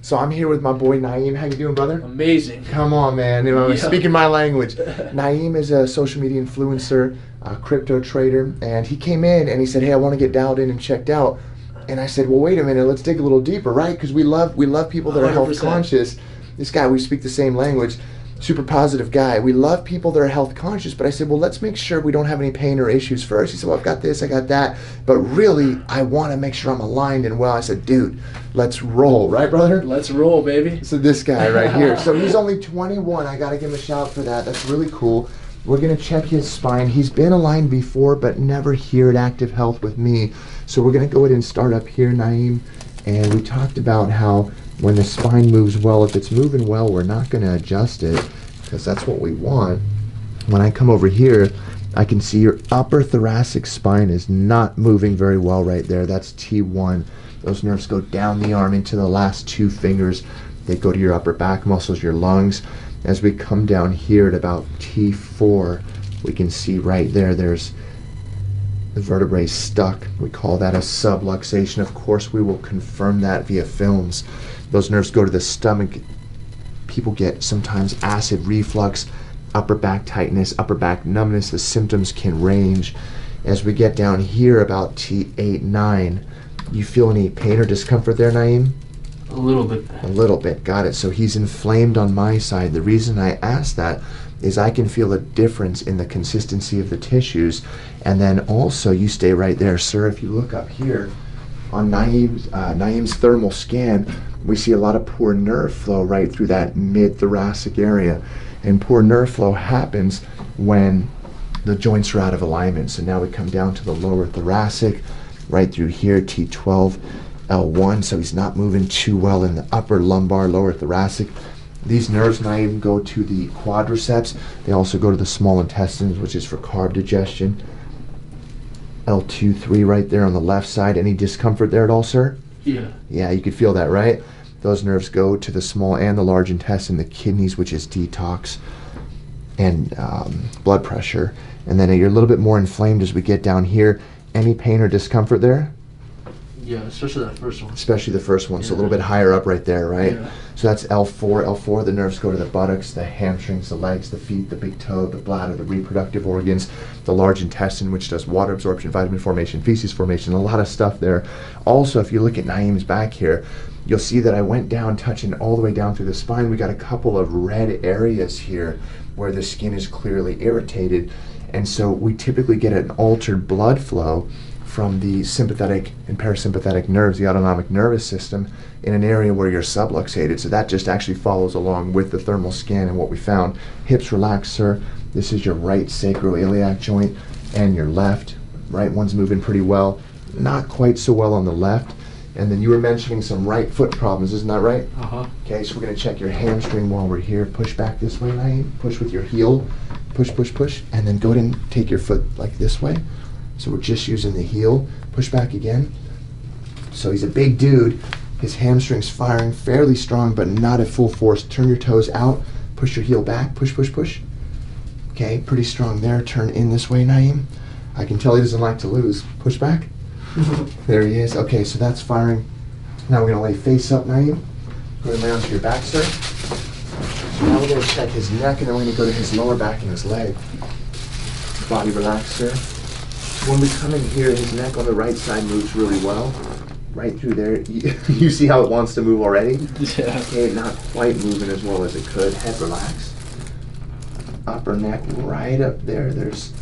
So I'm here with my boy Naeem. How you doing, brother? Amazing. Come on, man. You know, speaking my language. Naeem is a social media influencer, a crypto trader, and he came in and he said, "Hey, I want to get dialed in and checked out." And I said, "Well, wait a minute. Let's dig a little deeper, right? Because we love people that are health 100%. conscious." This guy, we speak the same language. Super positive guy. We love people that are health conscious, but I said, well, let's make sure we don't have any pain or issues first. He said, well, I've got this, I got that, but really, I want to make sure I'm aligned and well. I said, dude, let's roll, right, brother? Let's roll, baby. So this guy right here. So he's only 21. I got to give him a shout for that. That's really cool. We're going to check his spine. He's been aligned before, but never here at Active Health with me. So we're going to go ahead and start up here, Naeem. And we talked about how when the spine moves well, if it's moving well, we're not going to adjust it because that's what we want. When I come over here, I can see your upper thoracic spine is not moving very well right there. That's T1. Those nerves go down the arm into the last two fingers. They go to your upper back muscles, your lungs. As we come down here at about T4, we can see right there, there's the vertebrae stuck. We call that a subluxation. Of course, we will confirm that via films. Those nerves go to the stomach. People get sometimes acid reflux, upper back tightness, upper back numbness. The symptoms can range. As we get down here about T8, 9, you feel any pain or discomfort there, Naeem? A little bit. A little bit, got it. So he's inflamed on my side. The reason I ask that is I can feel a difference in the consistency of the tissues. And then also, you stay right there, sir. If you look up here on Naeem's thermal scan, we see a lot of poor nerve flow right through that mid-thoracic area. And poor nerve flow happens when the joints are out of alignment. So now we come down to the lower thoracic, right through here, T12, L1. So he's not moving too well in the upper lumbar, lower thoracic. These nerves not even go to the quadriceps. They also go to the small intestines, which is for carb digestion. L2, 3 right there on the left side. Any discomfort there at all, sir? Yeah. Yeah, you could feel that, right? Those nerves go to the small and the large intestine, the kidneys, which is detox, and blood pressure. And then you're a little bit more inflamed as we get down here. Any pain or discomfort there? Yeah, especially that first one. Especially the first one, Yeah. so a little bit higher up right there, right? Yeah. So that's L4. L4, the nerves go to the buttocks, the hamstrings, the legs, the feet, the big toe, the bladder, the reproductive organs, the large intestine, which does water absorption, vitamin formation, feces formation, a lot of stuff there. Also, if you look at Naeem's back here, you'll see that I went down, touching all the way down through the spine. We got a couple of red areas here where the skin is clearly irritated. And so we typically get an altered blood flow from the sympathetic and parasympathetic nerves, the autonomic nervous system, in an area where you're subluxated. So that just actually follows along with the thermal scan and what we found. Hips relaxed, sir. This is your right sacroiliac joint and your left. Right one's moving pretty well. Not quite so well on the left. And then you were mentioning some right foot problems, isn't that right? Uh-huh. Okay, so we're gonna check your hamstring while we're here. Push back this way, Naeem. Push with your heel. Push, push, push. And then go ahead and take your foot like this way. So we're just using the heel. Push back again. So he's a big dude. His hamstring's firing fairly strong, but not at full force. Turn your toes out. Push your heel back. Push, push, push. Okay, pretty strong there. Turn in this way, Naeem. I can tell he doesn't like to lose. Push back. There he is. Okay, so that's firing. Now we're gonna lay face up, Naeem. Go ahead and lay onto your back, sir. So now we're gonna check his neck, and then we're gonna go to his lower back and his leg. Body relaxed, sir. When we come in here, his neck on the right side moves really well. Right through there. You see how it wants to move already? Yeah. Okay, not quite moving as well as it could. Head relaxed. Upper neck right up there. There's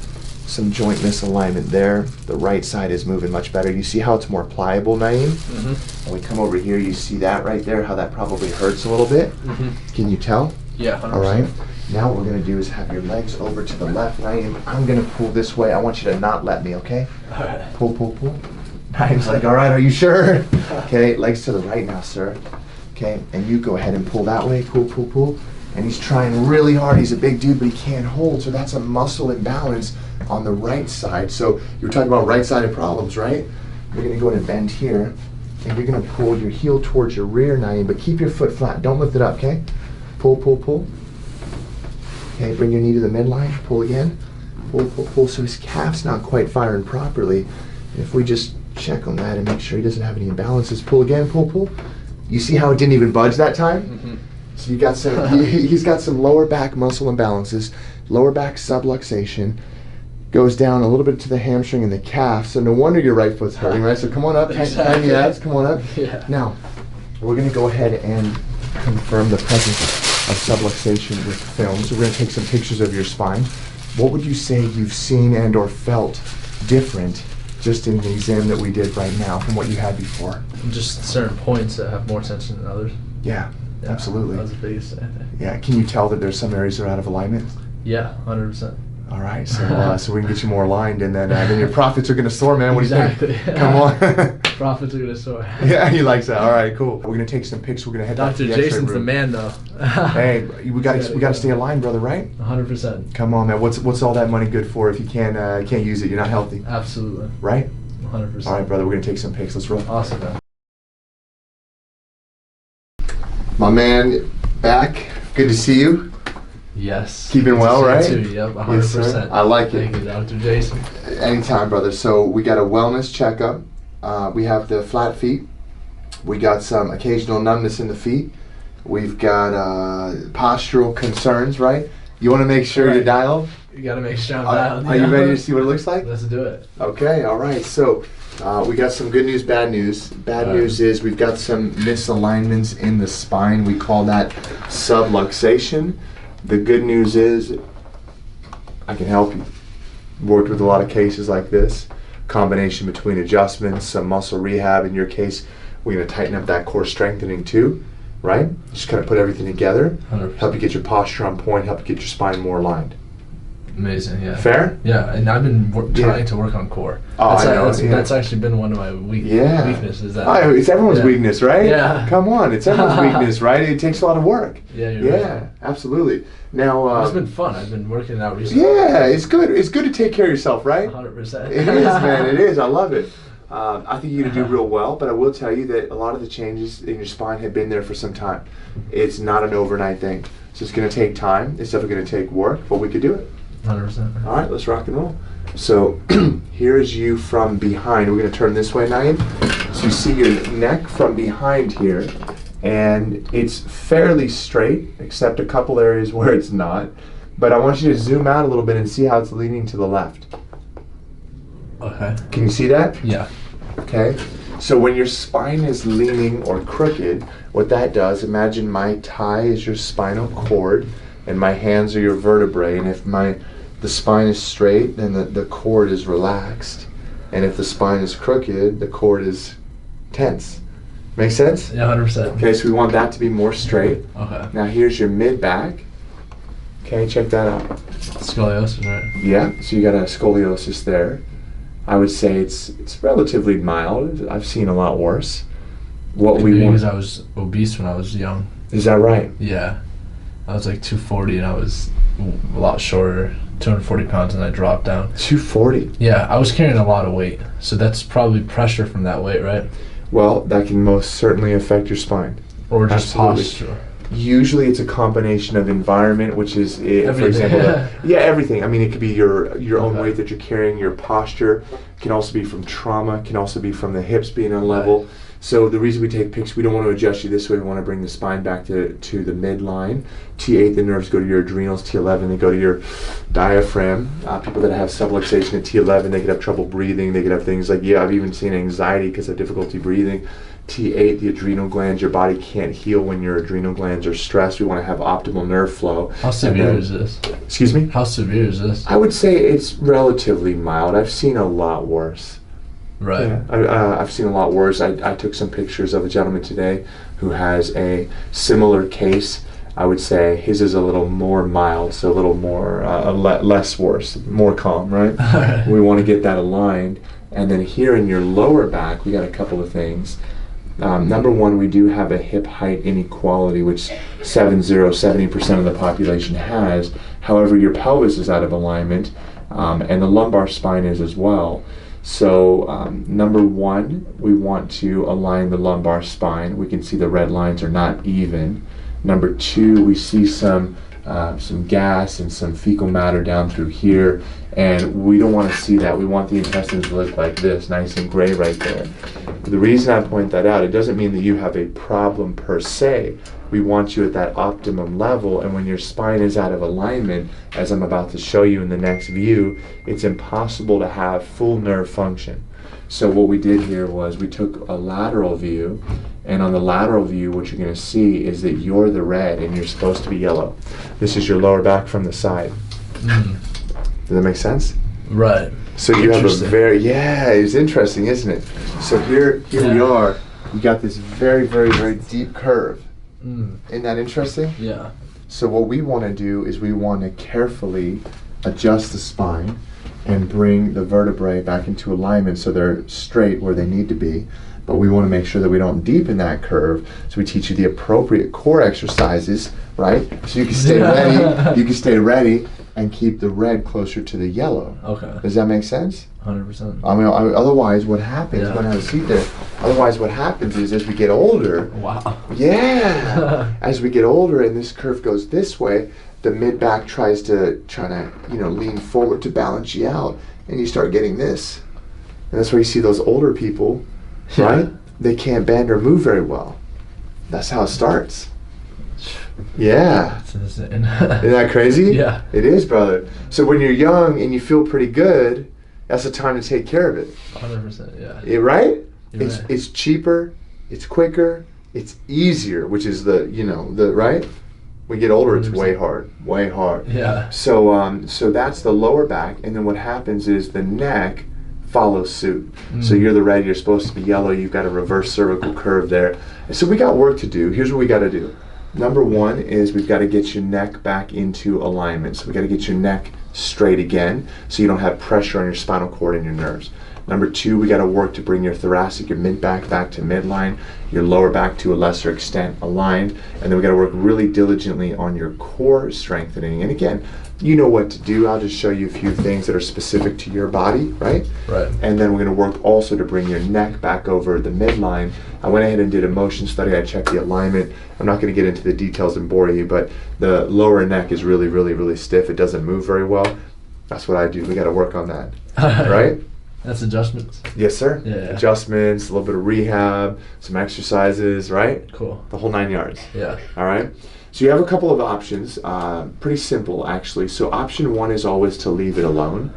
some joint misalignment there. The right side is moving much better. You see how it's more pliable, Naeem? Mm-hmm. When we come over here, you see that right there, how that probably hurts a little bit? Mm-hmm. Can you tell? Yeah, 100%. All right. Now what we're going to do is have your legs over to the left, Naeem. I'm going to pull this way. I want you to not let me, okay? All right. Pull, pull, pull. Naeem's like, all right, are you sure? Okay, legs to the right now, sir. Okay, and you go ahead and pull that way. Pull, pull, pull. And he's trying really hard. He's a big dude, but he can't hold. So that's a muscle imbalance on the right side. So you were talking about right-sided problems, right? You're going to go ahead and bend here. And you're going to pull your heel towards your rear, Naeem, but keep your foot flat. Don't lift it up, okay? Pull, pull, pull. Okay, bring your knee to the midline. Pull again. Pull, pull, pull. So his calf's not quite firing properly. If we just check on that and make sure he doesn't have any imbalances. Pull again, pull, pull. You see how it didn't even budge that time? Mm-hmm. So you got some. He's got some lower back muscle imbalances, lower back subluxation. Goes down a little bit to the hamstring and the calf. So no wonder your right foot's hurting, right? So come on up, Exactly. tiny abs. Come on up. Yeah. Now, we're going to go ahead and confirm the presence of subluxation with film. So we're going to take some pictures of your spine. What would you say you've seen and or felt different just in the exam that we did right now from what you had before? Just certain points that have more tension than others. Yeah, absolutely. That was the biggest, I think. Yeah, can you tell that there's some areas that are out of alignment? Yeah, 100%. All right, so we can get you more aligned, and then your profits are going to soar, man. What Exactly. do you think? Come on. Profits are going to soar. Yeah, he likes that. All right, cool. We're going to take some pics. We're going to head back to Dr. the X-ray Jason's the room. man, though. Hey, we got to stay aligned, brother, right? 100%. Come on, man. What's all that money good for if you can't use it? You're not healthy, Absolutely. right? 100%. All right, brother. We're going to take some pics. Let's roll. Awesome, man. My man, back. Good to see you. Yes. Keeping well, right? Too. Yep, 100%. Yes, sir. I like it. Thank you, Dr. Jason. Anytime, brother. So we got a wellness checkup. We have the flat feet. We got some occasional numbness in the feet. We've got postural concerns, right? You want to make sure you're dialed? You got to make sure I'm dialed. Are you ready to see what it looks like? Let's do it. Okay, all right. So we got some good news, bad news. Bad news is we've got some misalignments in the spine. We call that subluxation. The good news is I can help you. Worked with a lot of cases like this. Combination between adjustments, some muscle rehab. In your case, we're going to tighten up that core strengthening too, right? Just kind of put everything together. 100%. Help you get your posture on point, help you get your spine more aligned. Amazing, yeah. Fair? Yeah, and I've been trying to work on core. Oh, I know, That's actually been one of my weaknesses. It's everyone's weakness, right? Yeah. Come on, it's everyone's weakness, right? It takes a lot of work. Yeah, you're right. Absolutely. Now, It's been fun. I've been working it out recently. yeah, it's good. It's good to take care of yourself, right? 100%. It is, man. It is. I love it. I think you're going to do real well, but I will tell you that a lot of the changes in your spine have been there for some time. It's not an overnight thing. So it's going to take time. It's definitely going to take work, but we could do it. 100%. All right, let's rock and roll. So here's you from behind. We're going to turn this way, Naeem. So you see your neck from behind here, and it's fairly straight, except a couple areas where it's not. But I want you to zoom out a little bit and see how it's leaning to the left. Okay. Can you see that? Yeah. Okay. So when your spine is leaning or crooked, what that does, imagine my thigh is your spinal cord and my hands are your vertebrae, and if the spine is straight, then the cord is relaxed, and if the spine is crooked, the cord is tense. Make sense? Yeah, 100%. Okay, so we want that to be more straight. Okay. Now here's your mid-back. Okay, check that out. Scoliosis, right? Yeah, so you got a scoliosis there. I would say it's relatively mild. I've seen a lot worse. What Could we be want because I was obese when I was young. is that right? Yeah. I was like 240 and I was a lot shorter, 240 pounds, and I dropped down. 240. Yeah, I was carrying a lot of weight. So that's probably pressure from that weight, right? Well, that can most certainly affect your spine. Or just Absolutely. posture. Usually it's a combination of environment, which is, for Everything. example, everything. I mean, it could be your own Okay. weight that you're carrying, your posture. It can also be from trauma. It can also be from the hips being unlevel. So the reason we take pics, we don't want to adjust you this way. We want to bring the spine back to the midline. T8, the nerves go to your adrenals. T11, they go to your diaphragm. People that have subluxation at T11, they could have trouble breathing. They could have things like, I've even seen anxiety because of difficulty breathing. T8, the adrenal glands, your body can't heal when your adrenal glands are stressed. We want to have optimal nerve flow. How severe is this? Excuse me? How severe is this? I would say it's relatively mild. I've seen a lot worse. Right. Yeah, I've seen a lot worse. I took some pictures of a gentleman today who has a similar case. I would say his is a little more mild, so a little more, less worse, more calm, right? We want to get that aligned. And then here in your lower back, we got a couple of things. Number one, we do have a hip height inequality, which 70% of the population has. However, your pelvis is out of alignment, and the lumbar spine is as well. So number one, we want to align the lumbar spine. We can see the red lines are not even. Number two, we see some some gas and some fecal matter down through here, and we don't want to see that. We want the intestines to look like this, nice and gray right there. The reason I point that out, it doesn't mean that you have a problem per se. We want you at that optimum level, and when your spine is out of alignment, as I'm about to show you in the next view, it's impossible to have full nerve function. So what we did here was we took a lateral view, and on the lateral view what you're going to see is that you're the red and you're supposed to be yellow. This is your lower back from the side. Does that make sense? Right. So you have a very, it's interesting, isn't it? So here we are, we got this very, very, very deep curve. Isn't that interesting? Yeah. So what we want to do is we want to carefully adjust the spine and bring the vertebrae back into alignment so they're straight where they need to be. But we want to make sure that we don't deepen that curve. So we teach you the appropriate core exercises, right? So you can stay ready. You can stay ready and keep the red closer to the yellow. Okay. Does that make sense? 100%. I mean, otherwise what happens, I'm going to have a seat there. Otherwise what happens is as we get older, Wow. Yeah, as we get older and this curve goes this way, the mid-back tries to lean forward to balance you out, and you start getting this. And that's why you see those older people, right? They can't bend or move very well. That's how it starts. Yeah. That's insane. Isn't that crazy? Yeah. It is, brother. So when you're young and you feel pretty good, that's the time to take care of it. 100%, yeah. Right? You're right. It's cheaper, it's quicker, it's easier, which is the right? We get older, it's 100%. way hard. Yeah. So that's the lower back, and then what happens is the neck follows suit. So you're the red, you're supposed to be yellow, you've got a reverse cervical curve there. And so we got work to do. Here's what we got to do. Number one is we've got to get your neck back into alignment. So we got to get your neck straight again so you don't have pressure on your spinal cord and your nerves. Number two, we got to work to bring your thoracic, your mid-back back to midline, your lower back to a lesser extent aligned, and then we got to work really diligently on your core strengthening. And again, you know what to do. I'll just show you a few things that are specific to your body, right? Right. And then we're going to work also to bring your neck back over the midline. I went ahead and did a motion study. I checked the alignment. I'm not going to get into the details and bore you, but the lower neck is really, really, really stiff. It doesn't move very well. That's what I do. We got to work on that, right? That's adjustments. Yes, sir. Yeah. Adjustments, a little bit of rehab, some exercises, right? Cool. The whole 9 yards. Yeah. All right. So you have a couple of options. Pretty simple, actually. So option one is always to leave it alone.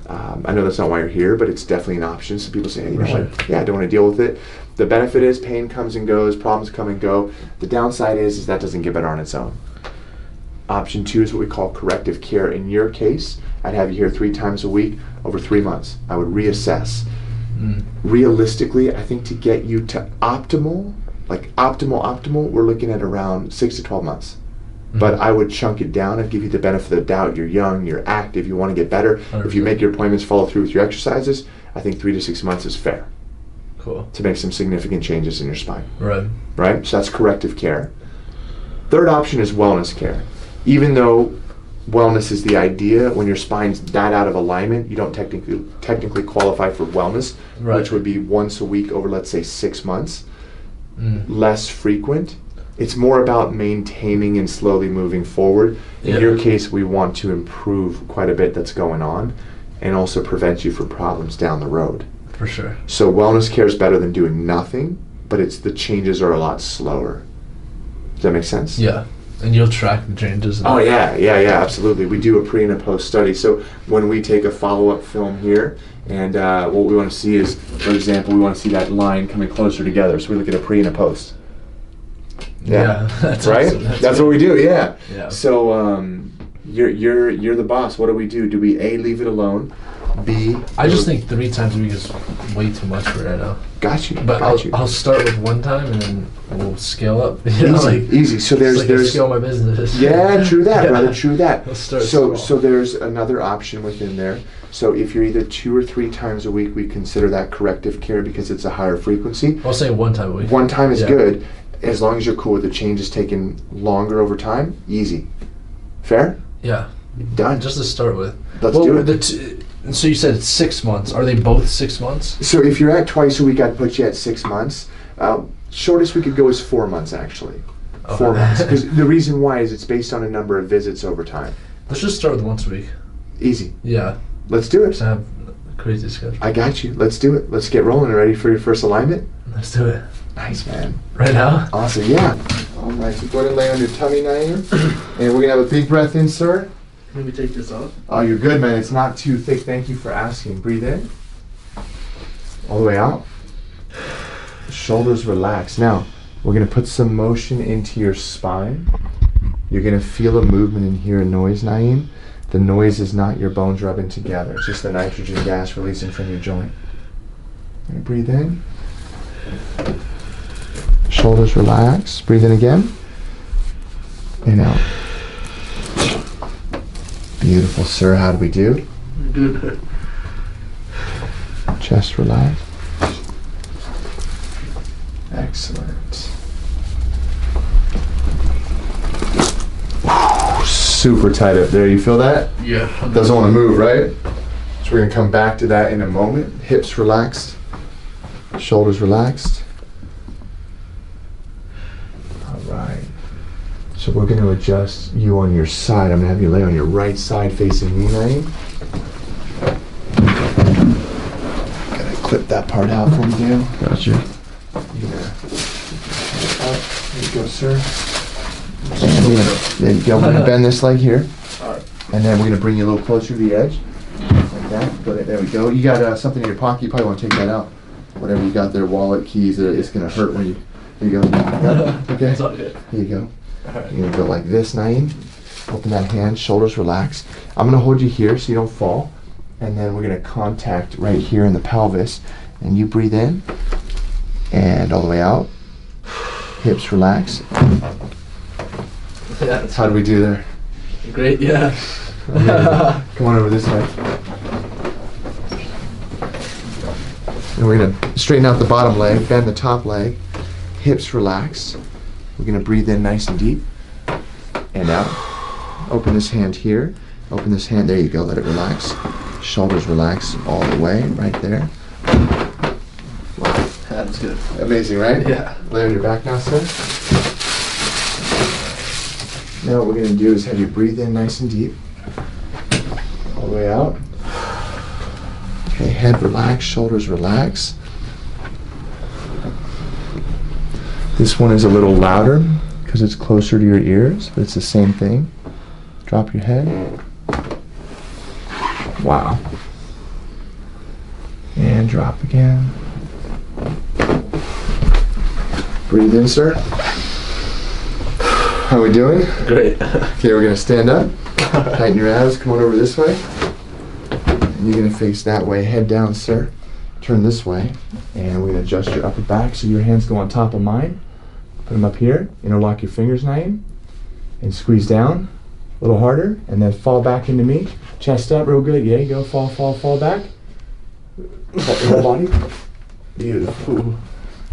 I know that's not why you're here, but it's definitely an option. So people say, hey, you know what? Yeah, I don't want to deal with it. The benefit is pain comes and goes, problems come and go. The downside is that doesn't get better on its own. Option two is what we call corrective care. In your case, I'd have you here 3 times a week over 3 months. I would reassess. Realistically, I think to get you to optimal, like optimal, we're looking at around 6 to 12 months. But I would chunk it down and give you the benefit of the doubt. You're young, you're active, you want to get better. 100%. If you make your appointments, follow through with your exercises, I think 3 to 6 months is fair Cool. to make some significant changes in your spine. Right. Right? So that's corrective care. Third option is wellness care. Even though wellness is the idea, when your spine's that out of alignment, you don't technically qualify for wellness, Right. which would be once a week over, let's say, 6 months. Less frequent. It's more about maintaining and slowly moving forward. In your case, we want to improve quite a bit that's going on and also prevent you from problems down the road. For sure. So wellness care is better than doing nothing, but the changes are a lot slower. Does that make sense? Yeah. And you'll track the changes. Oh yeah, absolutely. We do a pre and a post study. So when we take a follow-up film here, and what we want to see is, for example, we want to see that line coming closer together. So we look at a pre and a post. Yeah, that's right. awesome. That's what we do. Yeah. Yeah. So you're the boss. What do? Do we A, leave it alone? B, I just think 3 times a week is way too much for right now. Got you. But got you. I'll start with 1 time and then we'll scale up. Easy. So there's I scale my business. Yeah, true that, brother. True that. Let's start So small. there's another option within there. So if you're either 2 or 3 times a week, we consider that corrective care because it's a higher frequency. I'll say 1 time a week. 1 time is good, as long as you're cool with the changes taking longer over time. Easy. Fair? Yeah. Done. Just to start with. Let's do it. So you said 6 months. Are they both 6 months? So if you're at twice a week, I'd put you at 6 months. Shortest we could go is 4 months, actually. Okay. 4 months. Because the reason why is it's based on a number of visits over time. Let's just start with once a week. Easy. Yeah. Let's do it. Just have a crazy schedule. I got you. Let's do it. Let's get rolling. Ready for your first alignment? Let's do it. Nice, man. Right now? Awesome, yeah. All right, so go ahead and lay on your tummy, Naeem. And we're going to have a big breath in, sir. Let me take this off. Oh, you're good, man. It's not too thick. Thank you for asking. Breathe in. All the way out. Shoulders relax. Now, we're going to put some motion into your spine. You're going to feel a movement and hear a noise, Naeem. The noise is not your bones rubbing together. It's just the nitrogen gas releasing from your joint. All right, breathe in. Shoulders relax. Breathe in again. And out. Beautiful, sir. How do we do? Good. Chest relax. Excellent. Super tight up there. You feel that? Yeah. Doesn't want to move, right? So we're going to come back to that in a moment. Hips relaxed. Shoulders relaxed. All right. So we're going to adjust you on your side. I'm going to have you lay on your right side facing me, Naeem. Gotta clip that part out for me, Dale. Gotcha. Yeah. There you go, sir. There you go. We're gonna bend this leg here, and then we're gonna bring you a little closer to the edge, like that. But there we go. You got something in your pocket. You probably want to take that out. Whatever you got there, wallet, keys. It's gonna hurt when you. There you go. Okay. It's all good. Here you go. You're gonna go like this, Naeem. Open that hand. Shoulders relax. I'm gonna hold you here so you don't fall, and then we're gonna contact right here in the pelvis, and you breathe in, and all the way out. Hips relax. Yeah, How do we do there? great, yeah. Come on over this way. And we're gonna straighten out the bottom leg, bend the top leg, hips relax. We're gonna breathe in nice and deep, and out. Open this hand here, open this hand, there you go, let it relax. Shoulders relax all the way, right there. Wow. That's good. Amazing, right? Yeah. Lay on your back now, sir. Now what we're going to do is have you breathe in nice and deep. All the way out. Okay, head relax, shoulders relax. This one is a little louder because it's closer to your ears, but it's the same thing. Drop your head. Wow. And drop again. Breathe in, sir. How we doing? Great. Okay, we're gonna stand up. Tighten your abs. Come on over this way. And you're gonna face that way. Head down, sir. Turn this way. And we're gonna adjust your upper back so your hands go on top of mine. Put them up here. Interlock your fingers, Naeem. And squeeze down a little harder. And then fall back into me. Chest up real good. Yeah, you go. Fall, fall, fall back. Your whole body. Beautiful.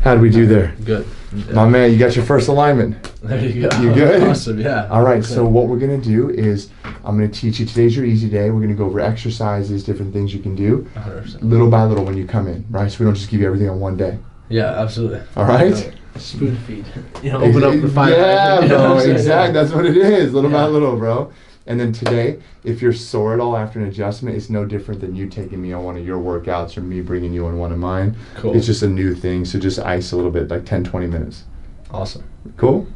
How did we do there? Good. Yeah. My man, you got your first alignment. There you go. You good? Awesome, yeah. All right, so what we're going to do is I'm going to teach you, today's your easy day. We're going to go over exercises, different things you can do, 100%. little by little when you come in, right? So we don't just give you everything on one day. Yeah, absolutely. All right? Spoon feed. You know, open up the fire. Yeah, you know bro, what I'm saying? exactly. That's what it is, little by Yeah. little, bro. And then today, if you're sore at all after an adjustment, it's no different than you taking me on one of your workouts or me bringing you on one of mine. Cool. It's just a new thing, so just ice a little bit, like 10, 20 minutes. Awesome. Cool?